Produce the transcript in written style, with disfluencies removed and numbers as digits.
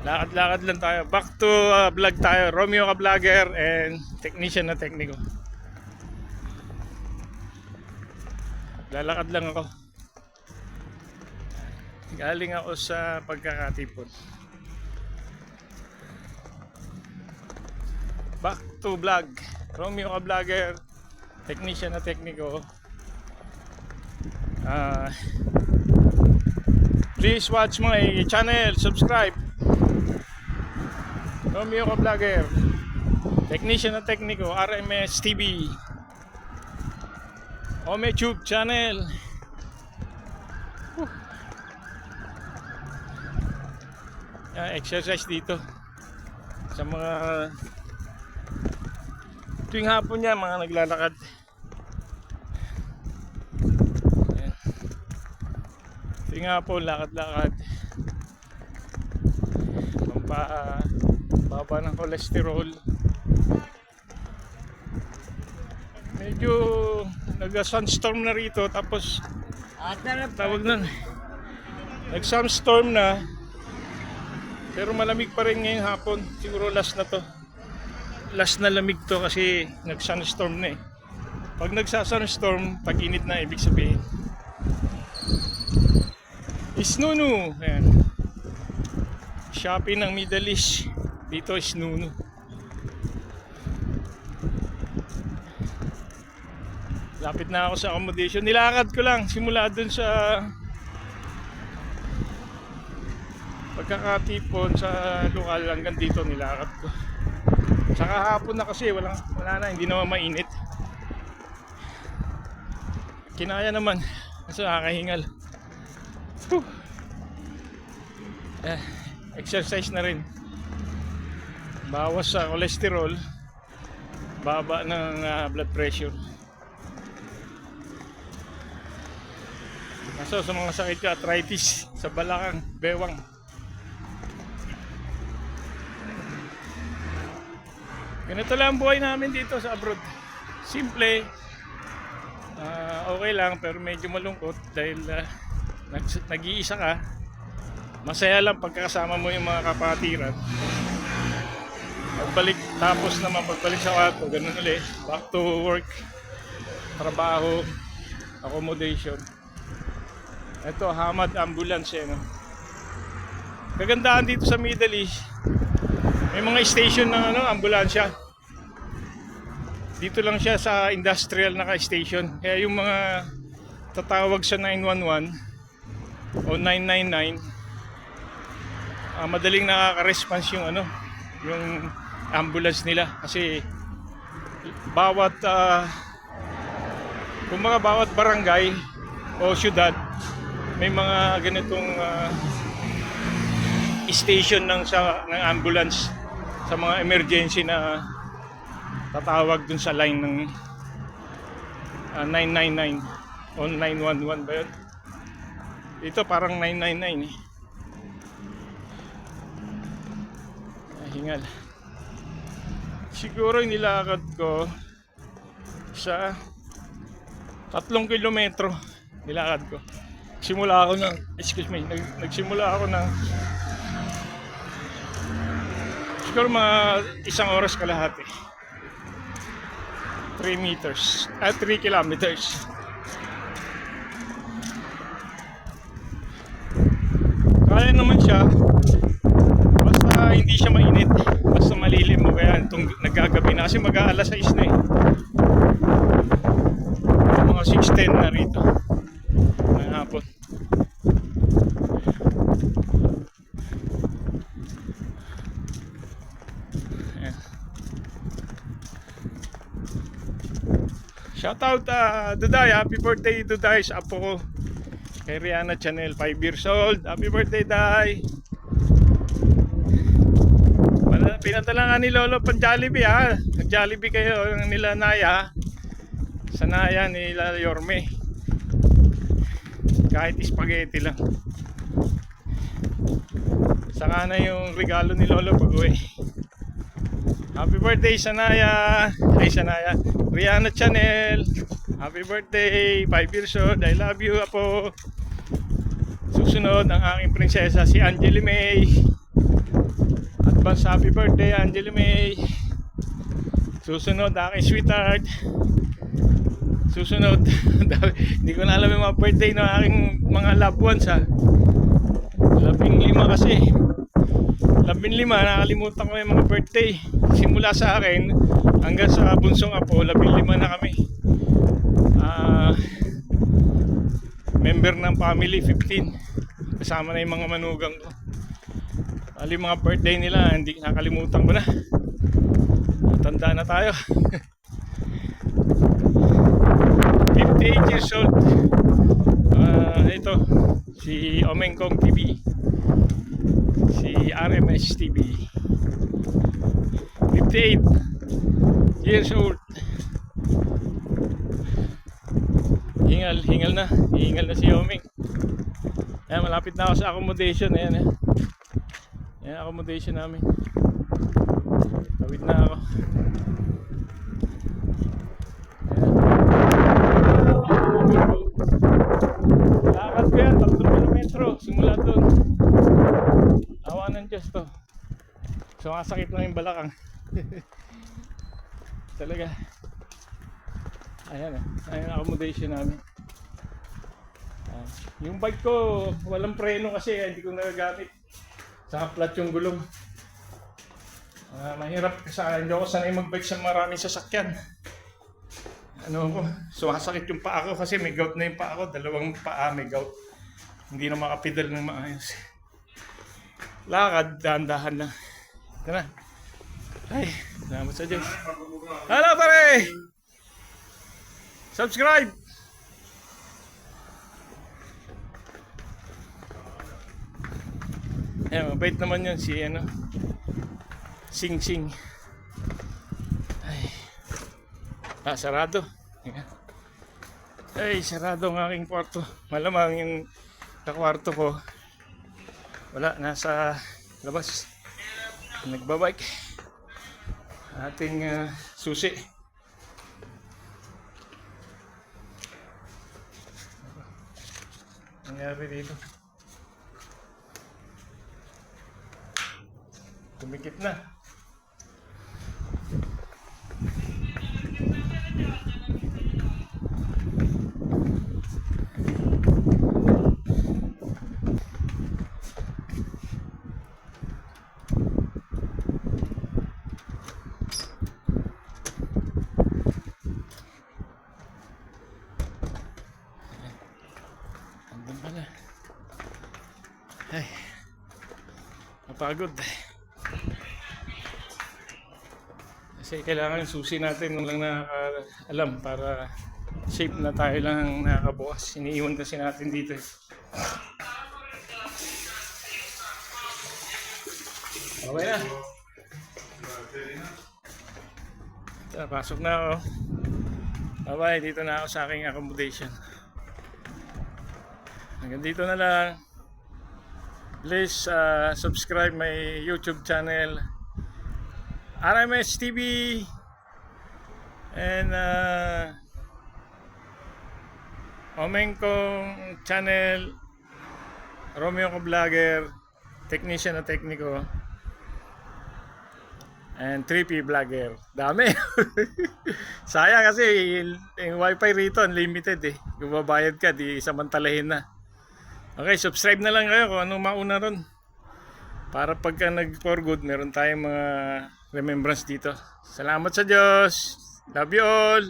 Lakad-lakad lang tayo. Back to vlog tayo. Romeo ka vlogger and technician na tekniko. Lalakad lang ako. Galing ako sa pagkakatipon. Back to vlog. Romeo ka vlogger, technician na tekniko. Please watch my channel, subscribe. Romeo ka vlogger, technician na tekniko, RMS TV. OmeTube channel. Exercise dito sa mga tuwing hapon niya, mga naglalakad. Ayan. Tuwing hapon, lakad-lakad. Pampababa ng kolesterol. Medyo nag-sunstorm na rito, tapos tawag nun, nag-sunstorm na, pero malamig pa rin ngayong hapon. Siguro last na to, last na lamig to kasi nag-sunstorm na eh. Pag nagsa-sunstorm, tag-init na, ibig sabihin Isnunu. Ayan. Shopee ng Middle East. Dito Isnunu. Lapit na ako sa accommodation. Nilakad ko lang simula dun sa pagkakatipon sa lokal hanggang dito, nilakad ko. Saka hapon na kasi wala na, hindi naman mainit. Kinaya naman kasi nakakahingal. Exercise na rin. Bawas sa kolesterol, baba ng blood pressure. Kaso sa mga sakit ka, arthritis sa balakang, bewang. Ganito lang ang buhay namin dito sa abroad. Simple, okay lang, pero medyo malungkot dahil nag-iisa ka. Masaya lang pagkakasama mo yung mga kapatiran. Pagbalik, tapos naman pagbalik sa kwarto, ganun ulit. Back to work, trabaho, accommodation. Ito, Hamad Ambulance no? Kagandahan dito sa Middle East, may mga station ng ambulansya. Dito lang siya sa industrial naka-station. Kaya yung mga tatawag sa 911 o 999, madaling nakaka-response yung yung ambulance nila. Kasi bawat bawat barangay o syudad may mga ganitong station ng ambulance sa mga emergency na tatawag dun sa line ng 999 o 911 ba yun? Ito parang 999 eh. Hingal. Siguro nilakad ko sa 3 kilometro. Nilakad ko. Nagsimula ako ng siguro mga 1 oras kalahati. 3 kilometers. Kaya naman siya. Basta hindi siya mainit. Basta malilim mo. Kaya itong naggagabi na. Kasi mag-aalas 6 na eh. Mga 6:10 na rito. Ng hapon. Shoutout Duday, happy birthday Duday sa apo ko kay Rihanna Channel, 5 years old. Happy birthday Day. Pinadala nga ni Lolo pang Jollibee ha. Nag-Jollibee kayo nila Naya. Sa Naya nila Yorme. Kahit spaghetti lang. Saka na yung regalo ni Lolo pag uwi. Happy birthday Sanaya. Ay Sanaya, Rihanna Channel. Happy birthday, 5 years old. I love you, apo. Susunod ang aking prinsesa, si Angeli May. Advance happy birthday, Angela May. Susunod, aking sweetheart. Susunod. Hindi ko na alam yung mga birthday ng aking mga loved ones ha. 15 kasi. 15, nakalimutan ko yung mga birthday. Simula sa akin hanggang sa bunsong apo, 15 na kami. Member ng family, 15. Kasama na yung mga manugang ko. Bali mga birthday nila, hindi nakalimutan ko na. Tanda na tayo. 58 years old. Ito, si Omengkong TV. Si RMS TV. 58 years old. Hingal na si Omeng. Ayan, malapit na ako sa accommodation. Ayan, Ayan, accommodation namin. Tawid na ako. Lakad ko yan, 3 kilometro. Simula doon. Awa ng Diyos to. Sumasakit na yung balakang. Talaga. Ayan, ayan ang accommodation namin. Yung bike ko, walang preno kasi hindi ko nagagamit. Saka flat yung gulong. Mahirap kasi hindi ako sanay mag-bike sa maraming sasakyan. Sumasakit yung paa ko kasi may gout na yung paa ko. 2 paa may gout. Hindi na makapedal ng maayos. Lakad, dahan-dahan lang. Ito na. Ay, salamat sa Diyos. Hello pare! Subscribe! Ayan, mabait naman yun si Sing Sing. Ay. Sarado. Ayan. Ay, sarado ang aking kwarto. Malamang yung kakwarto ko wala, nasa labas. Nagbabike. Ating susi. Nangyari dito. Tumikit na. Andun pala. Ay, napagod. Kasi kailangan yung susi natin nung lang nakaalam para safe na tayo lang nakakabukas. Iniiwan kasi natin dito. Okay na. Pasok na ako. Bye-bye, dito na ako sa aking accommodation. Hanggang dito na lang. Please subscribe my YouTube channel RMS TV and Omengkong channel, Romeo ko Vlogger, Technician na Tekniko, and 3P Vlogger. Dami. Sayang kasi yung wifi rito unlimited eh. Kung babayad ka, di samantalahin na. Okay, subscribe na lang kayo kung anong mauna ron. Para pagka nag-for good, meron tayong mga remembrance dito. Salamat sa Diyos. Love you all.